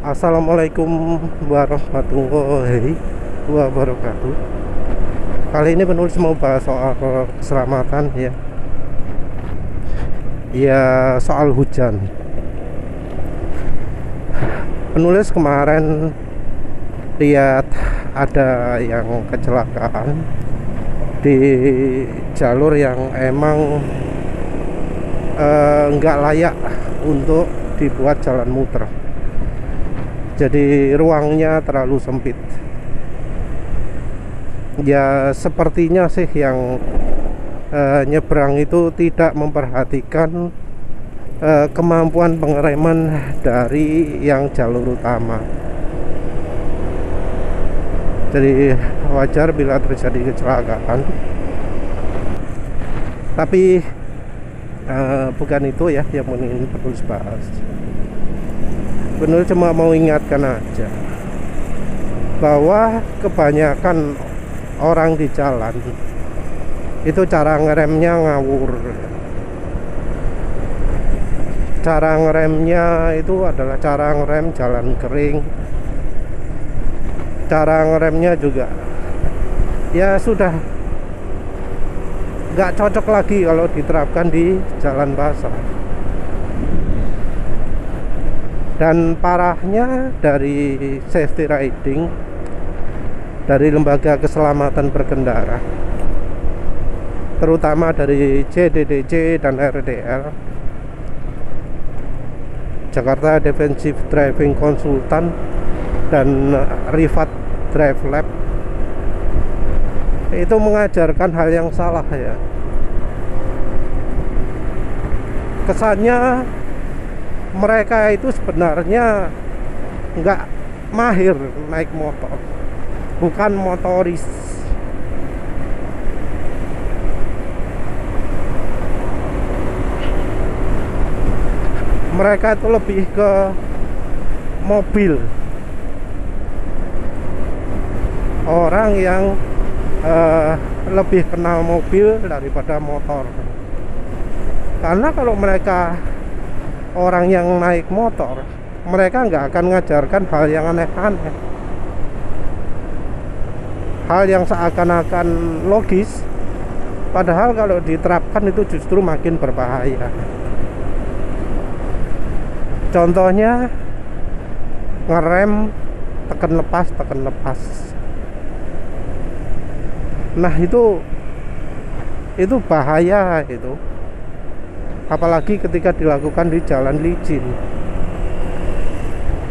Assalamualaikum warahmatullahi wabarakatuh. Kali ini penulis mau bahas soal keselamatan ya. Ya, soal hujan. Penulis kemarin lihat ada yang kecelakaan di jalur yang emang nggak layak untuk dibuat jalan muter. Jadi ruangnya terlalu sempit. Ya sepertinya sih yang nyebrang itu tidak memperhatikan kemampuan pengereman dari yang jalur utama. Jadi wajar bila terjadi kecelakaan. Tapi bukan itu ya yang ingin penulis bahas. Penulis cuma mau ingatkan aja bahwa kebanyakan orang di jalan itu cara ngeremnya ngawur. Cara ngeremnya itu adalah cara ngerem jalan kering. Cara ngeremnya juga ya sudah nggak cocok lagi kalau diterapkan di jalan basah. Dan parahnya dari safety riding, dari lembaga keselamatan berkendara, terutama dari JDDC dan RDL, Jakarta Defensive Driving Consultant dan Rivat Drive Lab, itu mengajarkan hal yang salah ya. Kesannya mereka itu sebenarnya nggak mahir naik motor, bukan motoris. Mereka itu lebih ke mobil, orang yang lebih kenal mobil daripada motor. Karena kalau mereka orang yang naik motor, mereka nggak akan mengajarkan hal yang aneh-aneh, hal yang seakan-akan logis, padahal kalau diterapkan itu justru makin berbahaya. Contohnya ngerem tekan lepas. Nah itu bahaya itu. Apalagi ketika dilakukan di jalan licin,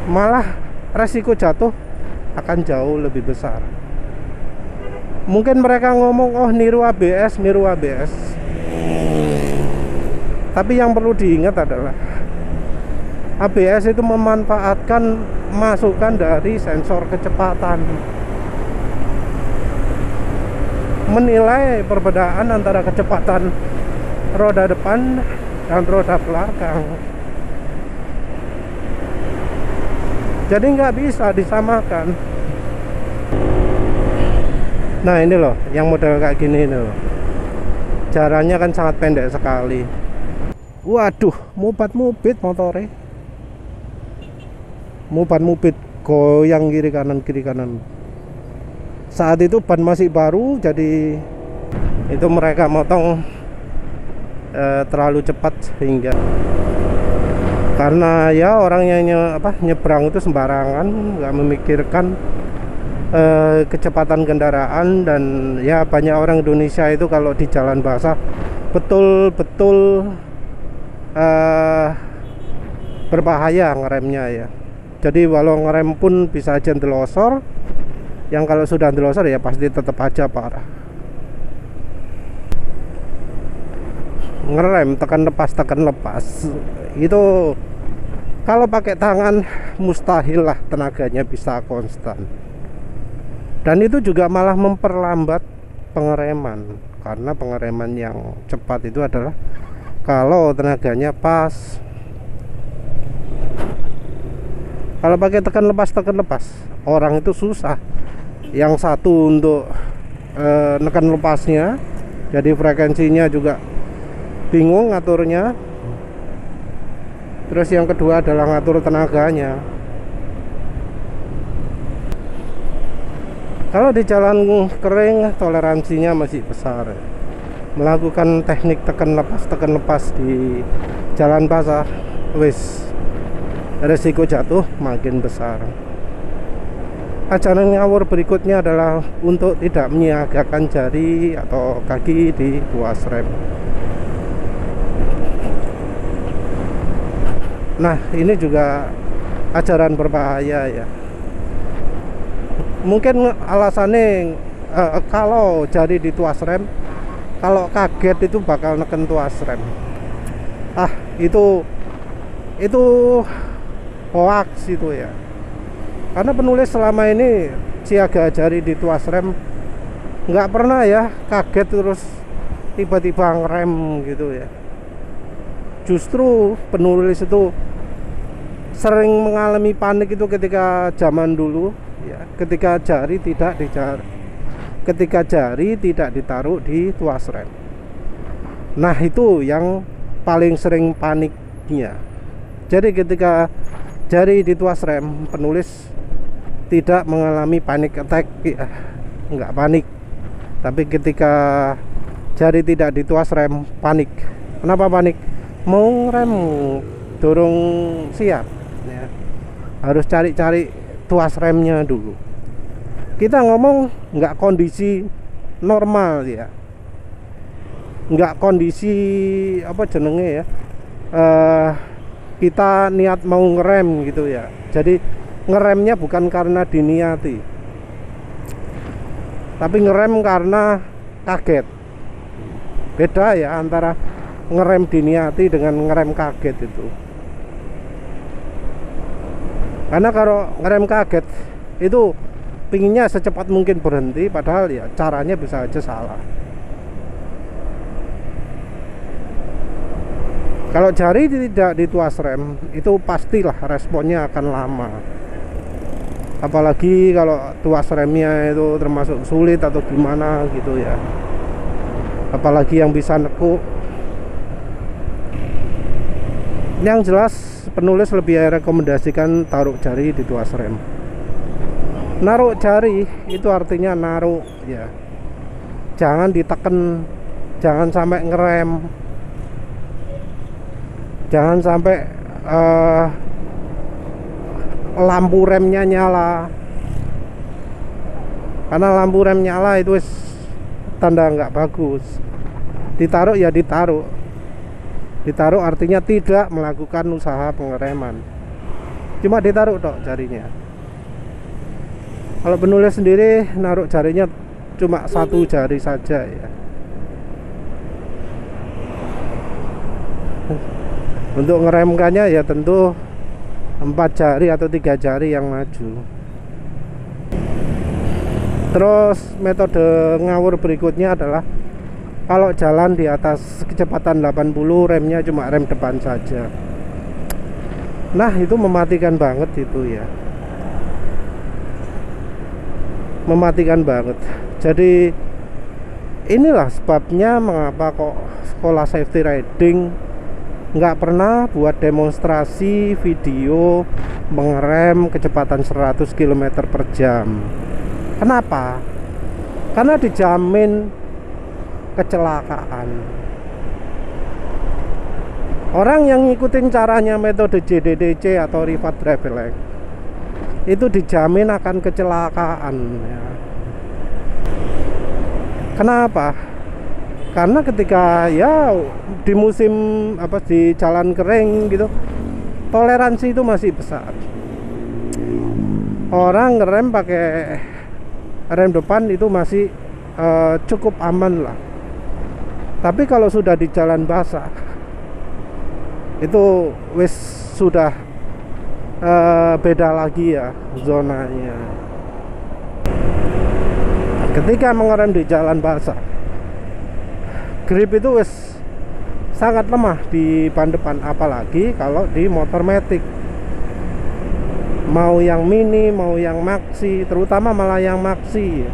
malah resiko jatuh akan jauh lebih besar. Mungkin mereka ngomong, oh niru ABS. Tapi yang perlu diingat adalah ABS itu memanfaatkan masukan dari sensor kecepatan, menilai perbedaan antara kecepatan roda depan dan roda belakang. Jadi nggak bisa disamakan. Nah ini loh, yang model kayak gini ini loh, jaraknya kan sangat pendek sekali. Waduh, mubat-mubit motornya, mubat-mubit, goyang kiri kanan. Saat itu ban masih baru, jadi itu mereka motong terlalu cepat, sehingga karena ya orang yang nyebrang itu sembarangan, nggak memikirkan kecepatan kendaraan. Dan ya banyak orang Indonesia itu kalau di jalan basah betul-betul berbahaya ngeremnya ya. Jadi walau ngerem pun bisa aja ndelosor, yang kalau sudah ndelosor ya pasti tetap aja parah. Ngerem tekan lepas itu kalau pakai tangan mustahil lah tenaganya bisa konstan. Dan itu juga malah memperlambat pengereman, karena pengereman yang cepat itu adalah kalau tenaganya pas. Kalau pakai tekan lepas, orang itu susah. Yang satu untuk nekan lepasnya, jadi frekuensinya juga bingung ngaturnya. Terus yang kedua adalah ngatur tenaganya. Kalau di jalan kering toleransinya masih besar. Melakukan teknik tekan lepas di jalan basah, wis resiko jatuh makin besar. Ajaran ngawur berikutnya adalah untuk tidak menyiagakan jari atau kaki di tuas rem. Nah, ini juga ajaran berbahaya ya. Mungkin alasannya kalau jari di tuas rem, kalau kaget itu bakal neken tuas rem. Itu hoax itu ya. Karena penulis selama ini siaga jari di tuas rem, nggak pernah ya kaget terus tiba-tiba ngerem gitu ya. Justru penulis itu sering mengalami panik itu ketika zaman dulu ya, ketika jari tidak ditaruh di tuas rem. Nah, itu yang paling sering paniknya. Jadi ketika jari di tuas rem, penulis tidak mengalami panic attack ya, nggak panik. Tapi ketika jari tidak di tuas rem, panik. Kenapa panik? Mau ngerem dorong siap ya. Harus cari-cari tuas remnya dulu. Kita ngomong nggak kondisi normal ya, nggak kondisi apa jenenge ya, kita niat mau ngerem gitu ya. Jadi ngeremnya bukan karena diniati, tapi ngerem karena kaget. Beda ya antara ngerem diniati dengan ngerem kaget itu. Karena kalau ngerem kaget itu pinginnya secepat mungkin berhenti, padahal ya caranya bisa aja salah. Kalau jari tidak di tuas rem, itu pastilah responnya akan lama. Apalagi kalau tuas remnya itu termasuk sulit atau gimana gitu ya. Apalagi yang bisa nekuk. Yang jelas penulis lebih rekomendasikan taruh jari di tuas rem. Naruh jari itu artinya naruh ya. Jangan ditekan, jangan sampai ngerem. Jangan sampai lampu remnya nyala. Karena lampu rem nyala itu tanda nggak bagus. Ditaruh ya ditaruh. Ditaruh artinya tidak melakukan usaha pengereman. Cuma ditaruh tok jarinya. Kalau penulis sendiri naruh jarinya cuma satu jari saja ya. Untuk ngeremkannya ya tentu 4 jari atau 3 jari yang maju. Terus metode ngawur berikutnya adalah kalau jalan di atas kecepatan 80, remnya cuma rem depan saja. Nah, itu mematikan banget itu ya. Mematikan banget. Jadi inilah sebabnya mengapa kok sekolah safety riding nggak pernah buat demonstrasi video mengerem kecepatan 100 km per jam. Kenapa? Karena dijamin kecelakaan. Orang yang ngikutin caranya metode JDDC atau reverse drive lag itu dijamin akan kecelakaan ya. Kenapa? Karena ketika ya di musim di jalan kering gitu, toleransi itu masih besar. Orang ngerem pakai rem depan itu masih cukup aman lah. Tapi kalau sudah di jalan basah itu wis sudah beda lagi ya zonanya. Ketika mengerem di jalan basah, grip itu wis sangat lemah di ban depan, apalagi kalau di motor matic. Mau yang mini, mau yang maxi, terutama malah yang maxi.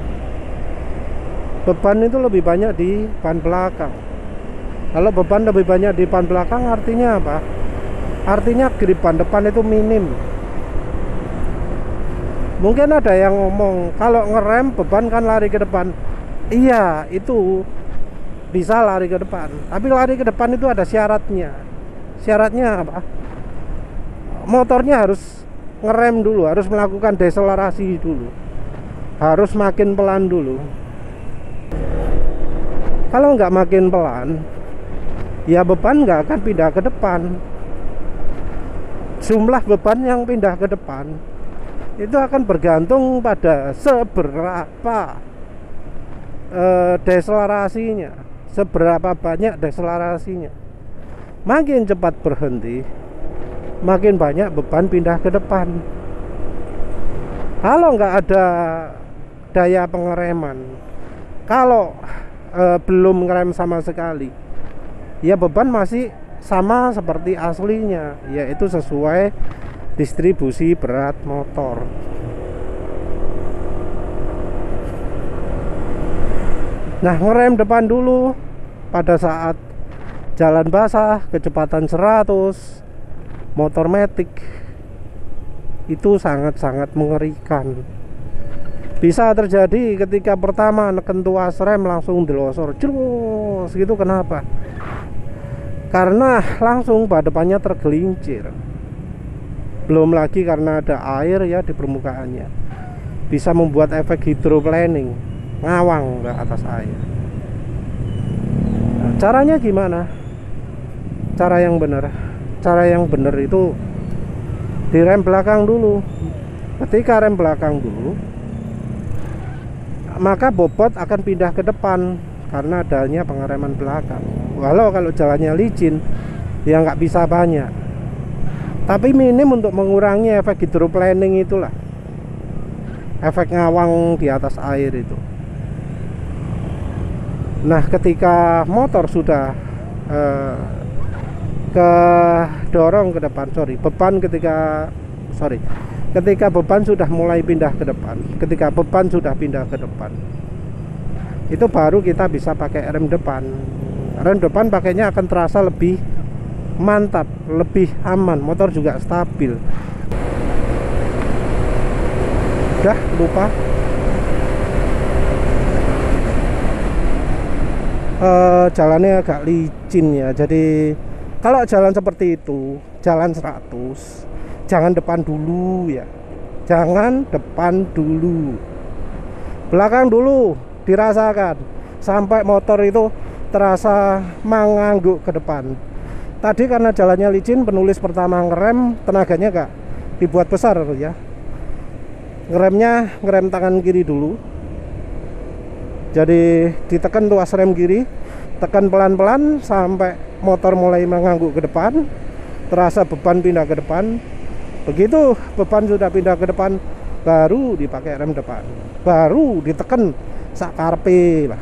Beban itu lebih banyak di ban belakang. Kalau beban lebih banyak di ban belakang artinya apa? Artinya grip ban depan itu minim. Mungkin ada yang ngomong kalau ngerem beban kan lari ke depan. Iya, itu bisa lari ke depan, tapi lari ke depan itu ada syaratnya. Syaratnya apa? Motornya harus ngerem dulu, harus melakukan deselerasi dulu, harus makin pelan dulu. Kalau nggak makin pelan, ya beban nggak akan pindah ke depan. Jumlah beban yang pindah ke depan itu akan bergantung pada seberapa deselerasinya, seberapa banyak deselerasinya. Makin cepat berhenti, makin banyak beban pindah ke depan. Kalau nggak ada daya pengereman, kalau belum ngerem sama sekali, ya beban masih sama seperti aslinya, yaitu sesuai distribusi berat motor. Nah, ngerem depan dulu pada saat jalan basah kecepatan 100 motor matic itu sangat-sangat mengerikan. Bisa terjadi ketika pertama neken tuas rem langsung delosor jerus gitu. Kenapa? Karena langsung pada depannya tergelincir. Belum lagi karena ada air ya di permukaannya, bisa membuat efek hidroplaning, ngawang ke atas air. Nah, caranya gimana? Cara yang benar. Cara yang benar itu direm belakang dulu. Ketika rem belakang dulu, maka bobot akan pindah ke depan karena adanya pengereman belakang. Walau kalau jalannya licin, ya nggak bisa banyak, tapi minim untuk mengurangi efek hidroplaning itulah, efek ngawang di atas air itu. Nah, ketika motor sudah kedorong ke depan, ketika beban sudah mulai pindah ke depan, ketika beban sudah pindah ke depan, itu baru kita bisa pakai rem depan. Rem depan pakainya akan terasa lebih mantap, lebih aman, motor juga stabil. Udah lupa jalannya agak licin ya. Jadi kalau jalan seperti itu, jalan 100, jangan depan dulu ya, jangan depan dulu, belakang dulu dirasakan sampai motor itu terasa mengangguk ke depan. Tadi karena jalannya licin, penulis pertama ngerem, tenaganya gak dibuat besar ya. Ngerem tangan kiri dulu, jadi ditekan tuas rem kiri, tekan pelan-pelan sampai motor mulai mengangguk ke depan, terasa beban pindah ke depan. Begitu beban sudah pindah ke depan, baru dipakai rem depan, baru ditekan sakarpe lah.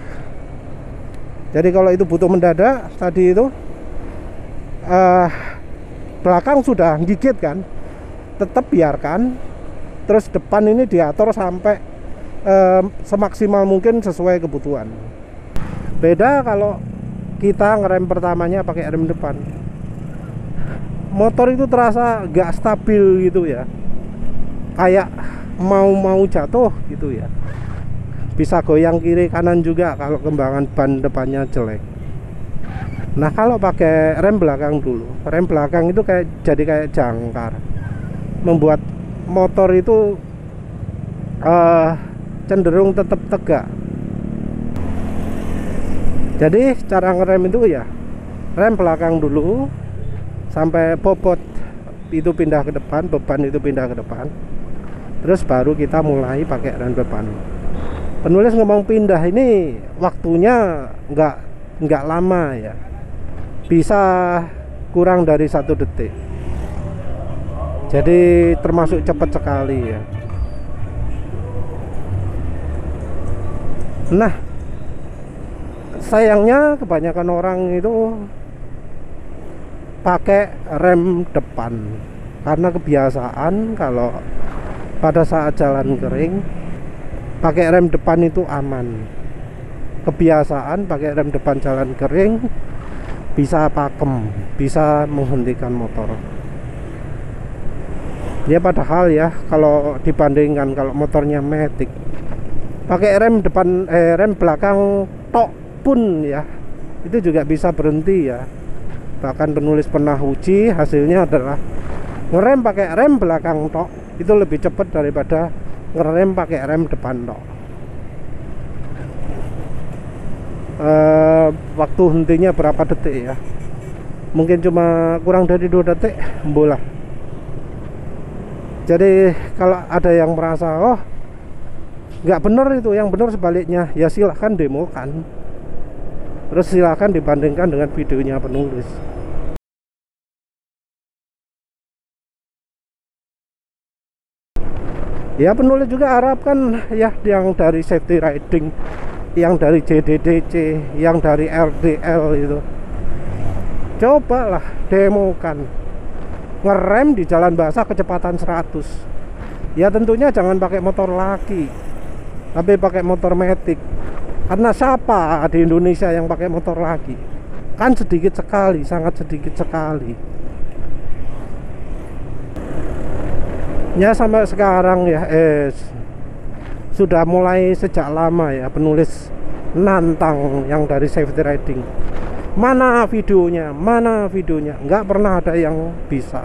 Jadi kalau itu butuh mendadak tadi itu, belakang sudah gigit kan, tetap biarkan, terus depan ini diatur sampai semaksimal mungkin sesuai kebutuhan. Beda kalau kita ngerem pertamanya pakai rem depan, motor itu terasa gak stabil gitu ya, kayak mau jatuh gitu ya. Bisa goyang kiri kanan juga kalau kembangan ban depannya jelek. Nah, kalau pakai rem belakang dulu, rem belakang itu jadi kayak jangkar, membuat motor itu cenderung tetap tegak. Jadi cara ngerem itu ya rem belakang dulu sampai bobot itu pindah ke depan, beban itu pindah ke depan, terus baru kita mulai pakai rem depan. Penulis ngomong pindah ini waktunya nggak lama ya, bisa kurang dari 1 detik, jadi termasuk cepat sekali ya. Nah, sayangnya kebanyakan orang itu pakai rem depan karena kebiasaan kalau pada saat jalan kering pakai rem depan itu aman. Kebiasaan pakai rem depan jalan kering bisa pakem, bisa menghentikan motor. Ya padahal ya kalau dibandingkan kalau motornya Matic pakai rem depan rem belakang tok pun ya itu juga bisa berhenti ya. Bahkan penulis pernah uji, hasilnya adalah ngerem pakai rem belakang tok itu lebih cepat daripada ngerem pakai rem depan tok. Waktu hentinya berapa detik ya, mungkin cuma kurang dari 2 detik bola. Jadi kalau ada yang merasa oh nggak bener itu, yang bener sebaliknya, ya silahkan demokan, terus silahkan dibandingkan dengan videonya penulis. Ya penulis juga harapkan ya yang dari safety riding, yang dari JDDC, yang dari RDL itu cobalah demokan ngerem di jalan basah kecepatan 100. Ya tentunya jangan pakai motor laki, tapi pakai motor Matic. Karena siapa di Indonesia yang pakai motor laki? Kan sedikit sekali, sangat sedikit sekali. Ya sampai sekarang ya sudah mulai sejak lama ya penulis nantang yang dari safety riding. Mana videonya? Mana videonya? Nggak pernah ada yang bisa.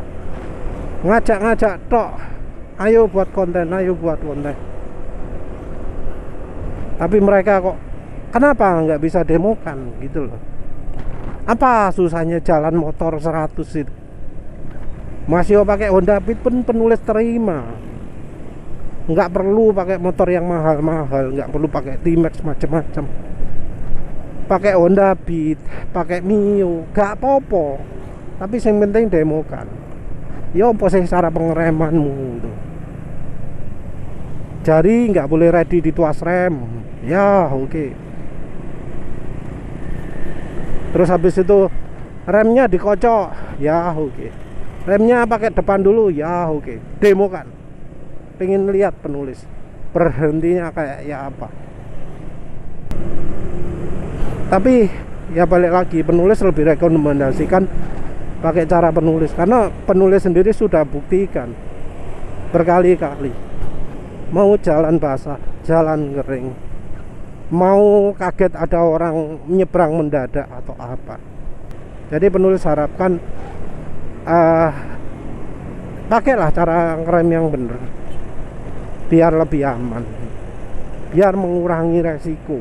Ngajak-ngajak tok. Ayo buat konten, ayo buat konten. Tapi mereka kok kenapa nggak bisa demokan gitu loh? Apa susahnya jalan motor 100 itu? Masih pakai Honda Beat pun penulis terima. Nggak perlu pakai motor yang mahal-mahal, nggak perlu pakai T-Max macam-macam. Pakai Honda Beat, pakai Mio, gak apa-apa. Tapi yang penting demokan. Ya apa sih cara pengeremanmu itu? Jari nggak boleh ready di tuas rem. Ya oke. Terus habis itu remnya dikocok. Ya oke. Remnya pakai depan dulu. Ya oke. Demokan. Pengen lihat penulis berhentinya kayak ya apa. Tapi ya balik lagi, penulis lebih rekomendasikan pakai cara penulis, karena penulis sendiri sudah buktikan berkali-kali mau jalan basah, jalan kering, mau kaget ada orang nyebrang mendadak atau apa. Jadi penulis harapkan pakailah cara ngerem yang bener biar lebih aman, biar mengurangi resiko.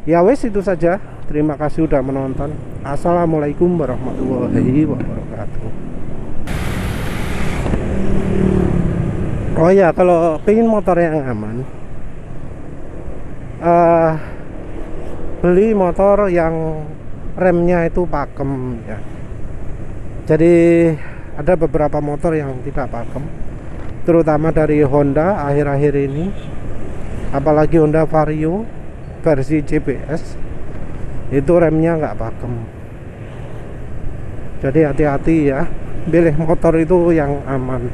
Ya wes itu saja. Terima kasih udah menonton. Assalamualaikum warahmatullahi wabarakatuh. Oh ya, kalau pengen motor yang aman, beli motor yang remnya itu pakem ya. Jadi ada beberapa motor yang tidak pakem, terutama dari Honda akhir-akhir ini, apalagi Honda Vario versi CBS itu remnya nggak pakem. Jadi hati-hati ya, pilih motor itu yang aman.